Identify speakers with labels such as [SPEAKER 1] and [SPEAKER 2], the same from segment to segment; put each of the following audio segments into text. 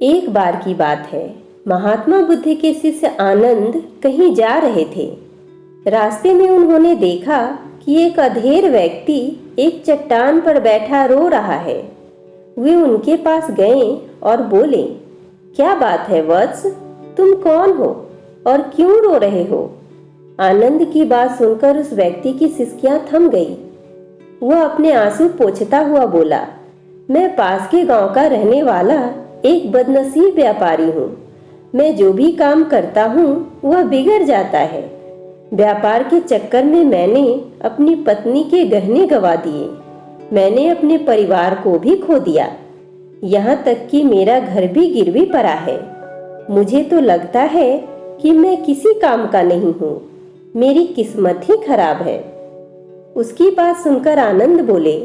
[SPEAKER 1] एक बार की बात है। महात्मा बुद्ध के शिष्य आनंद कहीं जा रहे थे। रास्ते में उन्होंने देखा कि एक अधेड़ व्यक्ति एक चट्टान पर बैठा रो रहा है। वे उनके पास गए और बोले, क्या बात है वत्स, तुम कौन हो और क्यों रो रहे हो? आनंद की बात सुनकर उस व्यक्ति की सिसकियां थम गई। वह अपने आंसू पोंछता हुआ बोला, मैं पास के गांव का रहने वाला एक बदनसीब व्यापारी हूँ। मैं जो भी काम करता हूँ वह बिगड़ जाता है। व्यापार के चक्कर में मैंने अपनी पत्नी के गहने गंवा दिए। मैंने अपने परिवार को भी खो दिया। यहाँ तक कि मेरा घर भी गिरवी पड़ा है। मुझे तो लगता है कि मैं किसी काम का नहीं हूँ। मेरी किस्मत ही खराब है। उसकी बात सुनकर आनंद बोले,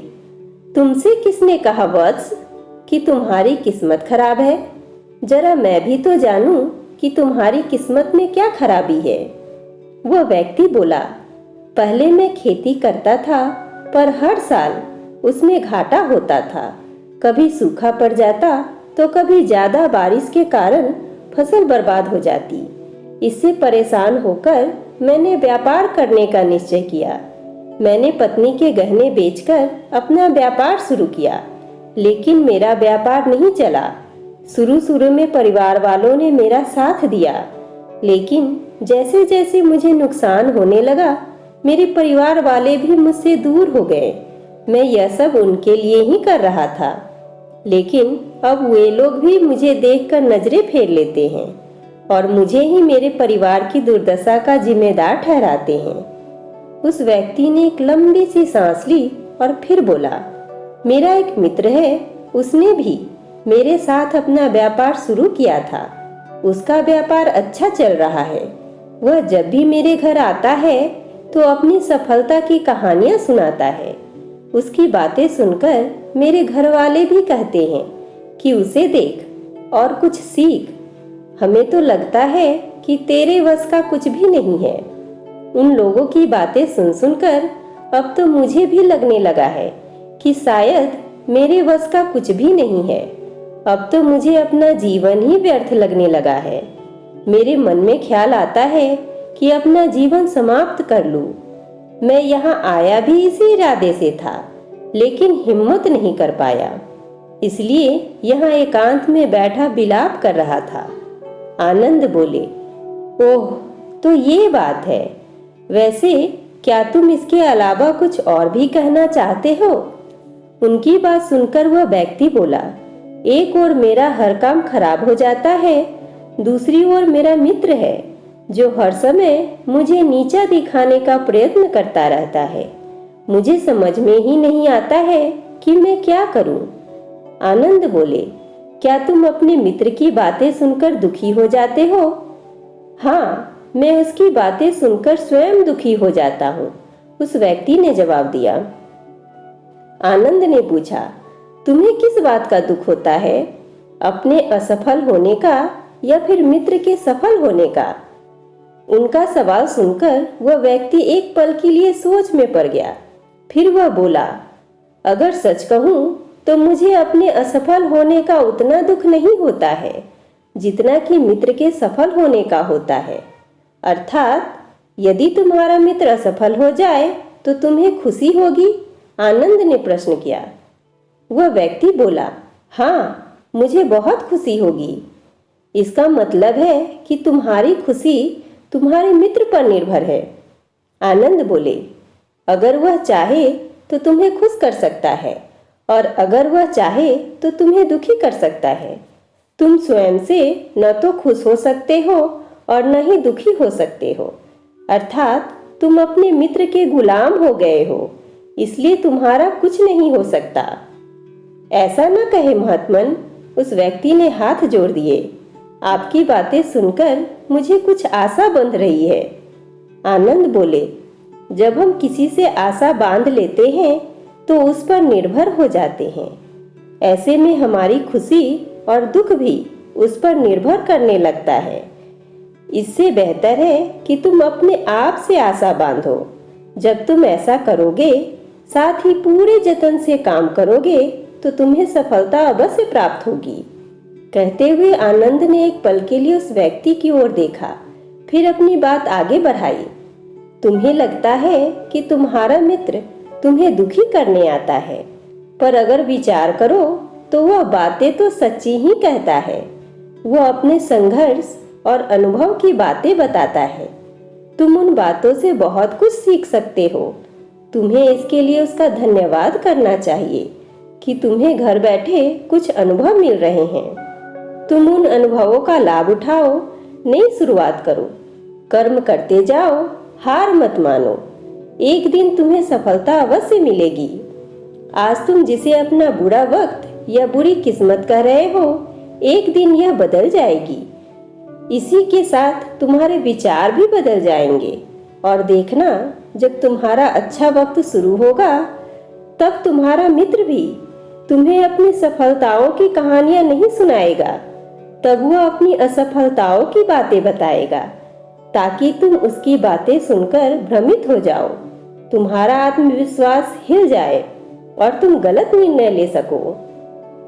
[SPEAKER 1] तुमसे किसने कहा वत्स कि तुम्हारी किस्मत खराब है? जरा मैं भी तो जानूं कि तुम्हारी किस्मत में क्या खराबी है। वह व्यक्ति बोला, पहले मैं खेती करता था, पर हर साल उसमें घाटा होता था। कभी सूखा पड़ जाता तो कभी ज्यादा बारिश के कारण फसल बर्बाद हो जाती। इससे परेशान होकर मैंने व्यापार करने का निश्चय किया। मैंने पत्नी के गहने बेचकर अपना व्यापार शुरू किया, लेकिन मेरा व्यापार नहीं चला। शुरू में परिवार वालों ने मेरा साथ दिया, लेकिन जैसे जैसे मुझे नुकसान होने लगा, मेरे परिवार वाले भी मुझसे दूर हो गए। मैं यह सब उनके लिए ही कर रहा था, लेकिन अब वे लोग भी मुझे देखकर नजरें फेर लेते हैं और मुझे ही मेरे परिवार की दुर्दशा का जिम्मेदार ठहराते हैं। उस व्यक्ति ने एक लंबी सी सांस ली और फिर बोला, मेरा एक मित्र है, उसने भी मेरे साथ अपना व्यापार शुरू किया था। उसका व्यापार अच्छा चल रहा है। वह जब भी मेरे घर आता है तो अपनी सफलता की कहानियां सुनाता है। उसकी बातें सुनकर मेरे घर वाले भी कहते हैं कि उसे देख और कुछ सीख। हमें तो लगता है कि तेरे वश का कुछ भी नहीं है। उन लोगों की बातें सुन सुनकर अब तो मुझे भी लगने लगा है कि शायद मेरे वश का कुछ भी नहीं है। अब तो मुझे अपना जीवन ही व्यर्थ लगने लगा है। मेरे मन में ख्याल आता है कि अपना जीवन समाप्त कर लूं। मैं यहाँ आया भी इसी इरादे से था, लेकिन हिम्मत नहीं कर पाया। इसलिए यहाँ एकांत में बैठा विलाप कर रहा था। आनंद बोले, ओह, तो ये बात है। वैसे क्या तुम इसके अलावा कुछ और भी कहना चाहते हो? उनकी बात सुनकर वह व्यक्ति बोला, एक ओर मेरा हर काम खराब हो जाता है, दूसरी ओर मेरा मित्र है जो हर समय मुझे नीचा दिखाने का प्रयत्न करता रहता है। मुझे समझ में ही नहीं आता है कि मैं क्या करूं। आनंद बोले, क्या तुम अपने मित्र की बातें सुनकर दुखी हो जाते हो? हाँ, मैं उसकी बातें सुनकर स्वयं दुखी हो जाता हूँ, उस व्यक्ति ने जवाब दिया। आनंद ने पूछा, तुम्हें किस बात का दुख होता है? अपने असफल होने का या फिर मित्र के सफल होने का? उनका सवाल सुनकर वह व्यक्ति एक पल के लिए सोच में पड़ गया। फिर वह बोला, अगर सच कहूं तो मुझे अपने असफल होने का उतना दुख नहीं होता है जितना कि मित्र के सफल होने का होता है। अर्थात यदि तुम्हारा मित्र असफल हो जाए तो तुम्हें खुशी होगी? आनंद ने प्रश्न किया। वह व्यक्ति बोला, हाँ, मुझे बहुत खुशी होगी। इसका मतलब है कि तुम्हारी खुशी तुम्हारे मित्र पर निर्भर है। आनंद बोले, अगर वह चाहे तो तुम्हें खुश कर सकता है और अगर वह चाहे तो तुम्हें दुखी कर सकता है। तुम स्वयं से न तो खुश हो सकते हो और न ही दुखी हो सकते हो। अर्थात तुम अपने मित्र के गुलाम हो गए हो, इसलिए तुम्हारा कुछ नहीं हो सकता। ऐसा न कहे महात्मन, उस व्यक्ति ने हाथ जोड़ दिए। आपकी बातें सुनकर मुझे कुछ आशा बंध रही है। आनंद बोले, जब हम किसी से आशा बांध लेते हैं तो उस पर निर्भर हो जाते हैं। ऐसे में हमारी खुशी और दुख भी उस पर निर्भर करने लगता है। इससे बेहतर है कि तुम अपने आप से आशा बांधो। जब तुम ऐसा करोगे, साथ ही पूरे जतन से काम करोगे, तो तुम्हें सफलता अवश्य प्राप्त होगी। कहते हुए आनंद ने एक पल के लिए उस व्यक्ति की ओर देखा, फिर अपनी बात आगे बढ़ाई। तुम्हें लगता है कि तुम्हारा मित्र तुम्हें दुखी करने आता है, पर अगर विचार करो तो वह बातें तो सच्ची ही कहता है। वह अपने संघर्ष और अनुभव की बातें बताता है। तुम उन बातों से बहुत कुछ सीख सकते हो। तुम्हें इसके लिए उसका धन्यवाद करना चाहिए कि तुम्हें घर बैठे कुछ अनुभव मिल रहे हैं। तुम उन अनुभवों का लाभ उठाओ, नई शुरुआत करो, कर्म करते जाओ, हार मत मानो। एक दिन तुम्हें सफलता अवश्य मिलेगी। आज तुम जिसे अपना बुरा वक्त या बुरी किस्मत कह रहे हो, एक दिन यह बदल जाएगी। इसी के साथ तुम्हारे विचार भी बदल जाएंगे और देखना, जब तुम्हारा अच्छा वक्त शुरू होगा तब तुम्हारा मित्र भी तुम्हें अपनी सफलताओं की कहानियां नहीं सुनाएगा, तब वह अपनी असफलताओं की बातें बताएगा, ताकि तुम उसकी बातें सुनकर भ्रमित हो जाओ, तुम्हारा आत्मविश्वास हिल जाए और तुम गलत निर्णय ले सको।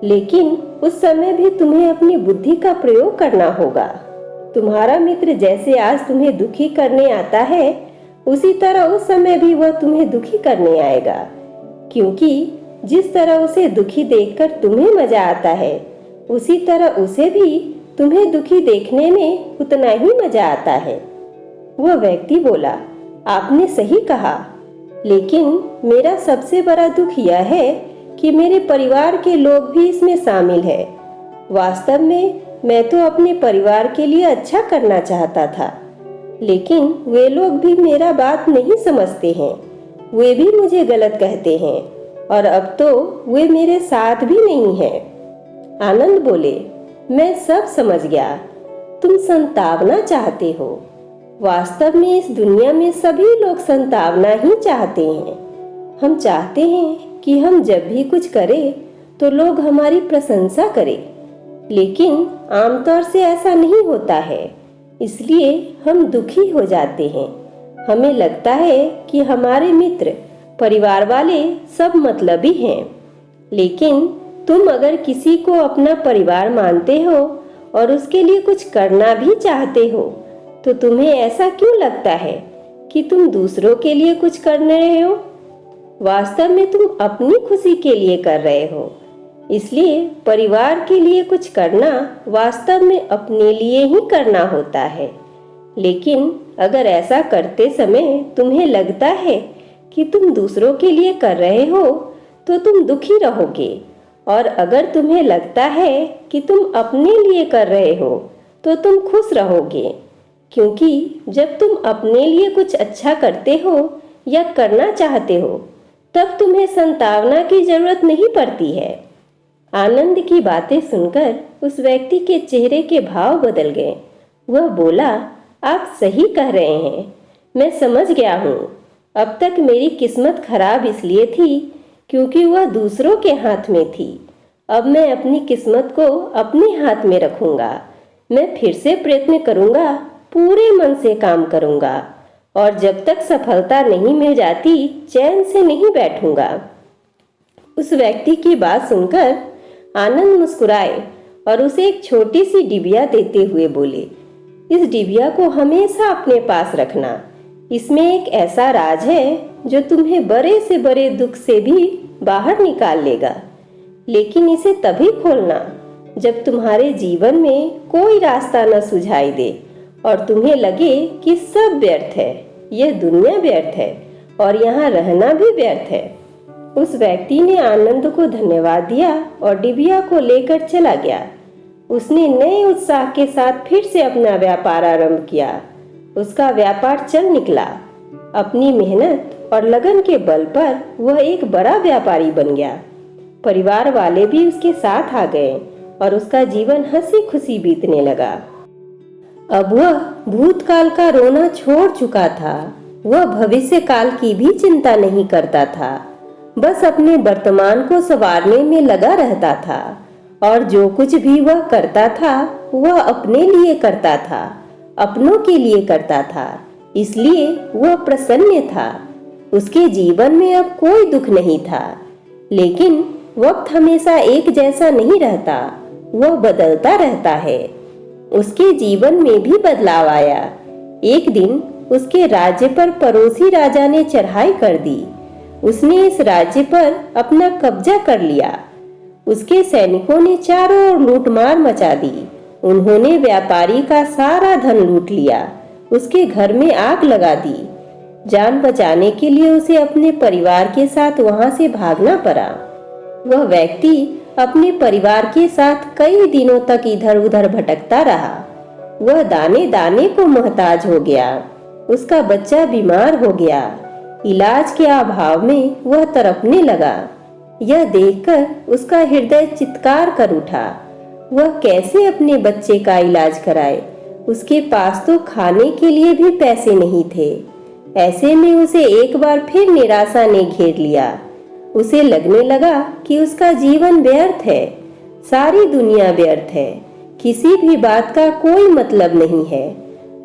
[SPEAKER 1] लेकिन उस समय भी तुम्हें अपनी बुद्धि का प्रयोग करना होगा। तुम्हारा मित्र जैसे आज तुम्हें दुखी करने आता है, उसी तरह उस समय भी वह तुम्हें दुखी करने आएगा, क्योंकि जिस तरह उसे दुखी देखकर तुम्हें मजा आता है, उसी तरह उसे भी तुम्हें दुखी देखने में उतना ही मजा आता है। वह व्यक्ति बोला, आपने सही कहा, लेकिन मेरा सबसे बड़ा दुख यह है कि मेरे परिवार के लोग भी इसमें शामिल है। वास्तव में मैं तो अपने परिवार के लिए अच्छा करना चाहता था, लेकिन वे लोग भी मेरा बात नहीं समझते हैं। वे भी मुझे गलत कहते हैं और अब तो वे मेरे साथ भी नहीं हैं। आनंद बोले, मैं सब समझ गया। तुम संतावना चाहते हो। वास्तव में इस दुनिया में सभी लोग संतावना ही चाहते हैं। हम चाहते हैं कि हम जब भी कुछ करें तो लोग हमारी प्रशंसा करें, लेकिन आमतौर से ऐसा नहीं होता है, इसलिए हम दुखी हो जाते हैं। हमें लगता है कि हमारे मित्र, परिवार वाले सब मतलबी हैं, लेकिन तुम अगर किसी को अपना परिवार मानते हो और उसके लिए कुछ करना भी चाहते हो, तो तुम्हें ऐसा क्यों लगता है कि तुम दूसरों के लिए कुछ कर रहे हो? वास्तव में तुम अपनी खुशी के लिए कर रहे हो। इसलिए परिवार के लिए कुछ करना वास्तव में अपने लिए ही करना होता है। लेकिन अगर ऐसा करते समय तुम्हें लगता है कि तुम दूसरों के लिए कर रहे हो, तो तुम दुखी रहोगे, और अगर तुम्हें लगता है कि तुम अपने लिए कर रहे हो, तो तुम खुश रहोगे, क्योंकि जब तुम अपने लिए कुछ अच्छा करते हो या करना चाहते हो, तब तुम्हें संतावना की जरूरत नहीं पड़ती है। आनंद की बातें सुनकर उस व्यक्ति के चेहरे के भाव बदल गए। वह बोला, आप सही कह रहे हैं, मैं समझ गया हूँ। अब तक मेरी किस्मत खराब इसलिए थी क्योंकि वह दूसरों के हाथ में थी। अब मैं अपनी किस्मत को अपने हाथ में रखूंगा। मैं फिर से प्रयत्न करूंगा, पूरे मन से काम करूंगा, और जब तक सफलता नहीं मिल जाती चैन से नहीं बैठूंगा। उस व्यक्ति की बात सुनकर आनंद मुस्कुराए और उसे एक छोटी सी डिबिया देते हुए बोले, इस डिबिया को हमेशा अपने पास रखना। इसमें एक ऐसा राज है जो तुम्हें बड़े से बड़े दुख से भी बाहर निकाल लेगा। लेकिन इसे तभी खोलना जब तुम्हारे जीवन में कोई रास्ता न सुझाई दे और तुम्हें लगे कि सब व्यर्थ है, यह दुनिया व्यर्थ है और यहाँ रहना भी व्यर्थ है। उस व्यक्ति ने आनंद को धन्यवाद दिया और डिबिया को लेकर चला गया। उसने नए उत्साह के साथ फिर से अपना व्यापार आरंभ किया। उसका व्यापार चल निकला। अपनी मेहनत और लगन के बल पर वह एक बड़ा व्यापारी बन गया। परिवार वाले भी उसके साथ आ गए और उसका जीवन हंसी खुशी बीतने लगा। अब वह भूतकाल का रोना छोड़ चुका था। वह भविष्य काल की भी चिंता नहीं करता था, बस अपने वर्तमान को संवारने में लगा रहता था। और जो कुछ भी वह करता था वह अपने लिए करता था, अपनों के लिए करता था, इसलिए वह प्रसन्न था। उसके जीवन में अब कोई दुख नहीं था। लेकिन वक्त हमेशा एक जैसा नहीं रहता। वह बदलता रहता है। उसके जीवन में भी बदलाव आया। एक दिन उसके राज्य पर पड़ोसी राजा ने चढ़ाई कर दी। उसने इस राज्य पर अपना कब्जा कर लिया। उसके सैनिकों ने चारों ओर लूटमार मचा दी। उन्होंने व्यापारी का सारा धन लूट लिया। उसके घर में आग लगा दी। जान बचाने के लिए उसे अपने परिवार के साथ वहां से भागना पड़ा। वह व्यक्ति अपने परिवार के साथ कई दिनों तक इधर उधर भटकता रहा। वह दाने दाने को मोहताज हो गया। उसका बच्चा बीमार हो गया। इलाज के अभाव में वह तड़पने लगा। यह देखकर उसका हृदय चित्कार कर उठा। वह कैसे अपने बच्चे का इलाज कराए? उसके पास तो खाने के लिए भी पैसे नहीं थे। ऐसे में उसे एक बार फिर निराशा ने घेर लिया। उसे लगने लगा कि उसका जीवन व्यर्थ है, सारी दुनिया व्यर्थ है, किसी भी बात का कोई मतलब नहीं है।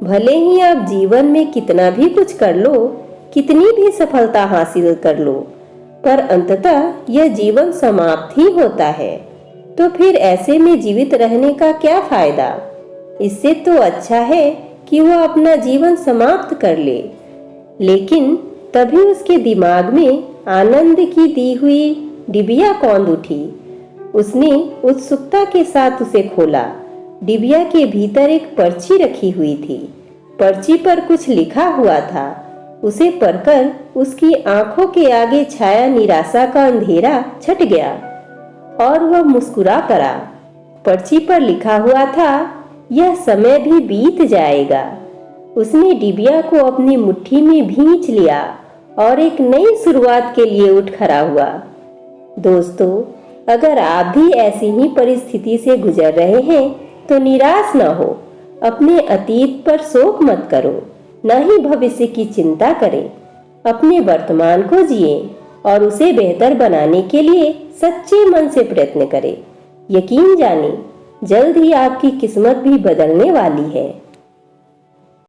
[SPEAKER 1] भले ही आप जीवन में कितना भी कुछ कर लो, कितनी भी सफलता हासिल कर लो, पर अंततः यह जीवन समाप्त ही होता है। तो फिर ऐसे में जीवित रहने का क्या फायदा? इससे तो अच्छा है कि वह अपना जीवन समाप्त कर ले। लेकिन तभी उसके दिमाग में आनंद की दी हुई डिबिया कौंध उठी। उसने उत्सुकता के साथ उसे खोला। डिबिया के भीतर एक पर्ची रखी हुई थी। पर्ची पर कुछ लिखा हुआ था। उसे पढ़कर उसकी आंखों के आगे छाया निराशा का अंधेरा छट गया और वह मुस्कुरा पड़ा। पर्ची पर लिखा हुआ था, यह समय भी बीत जाएगा। उसने डिबिया को अपनी मुट्ठी में भींच लिया और एक नई शुरुआत के लिए उठ खड़ा हुआ। दोस्तों, अगर आप भी ऐसी ही परिस्थिति से गुजर रहे हैं तो निराश न हो। अपने अतीत पर शोक मत करो, न ही भविष्य की चिंता करें। अपने वर्तमान को जिए और उसे बेहतर बनाने के लिए सच्चे मन से प्रयत्न करें। यकीन जाने, जल्द ही आपकी किस्मत भी बदलने वाली है।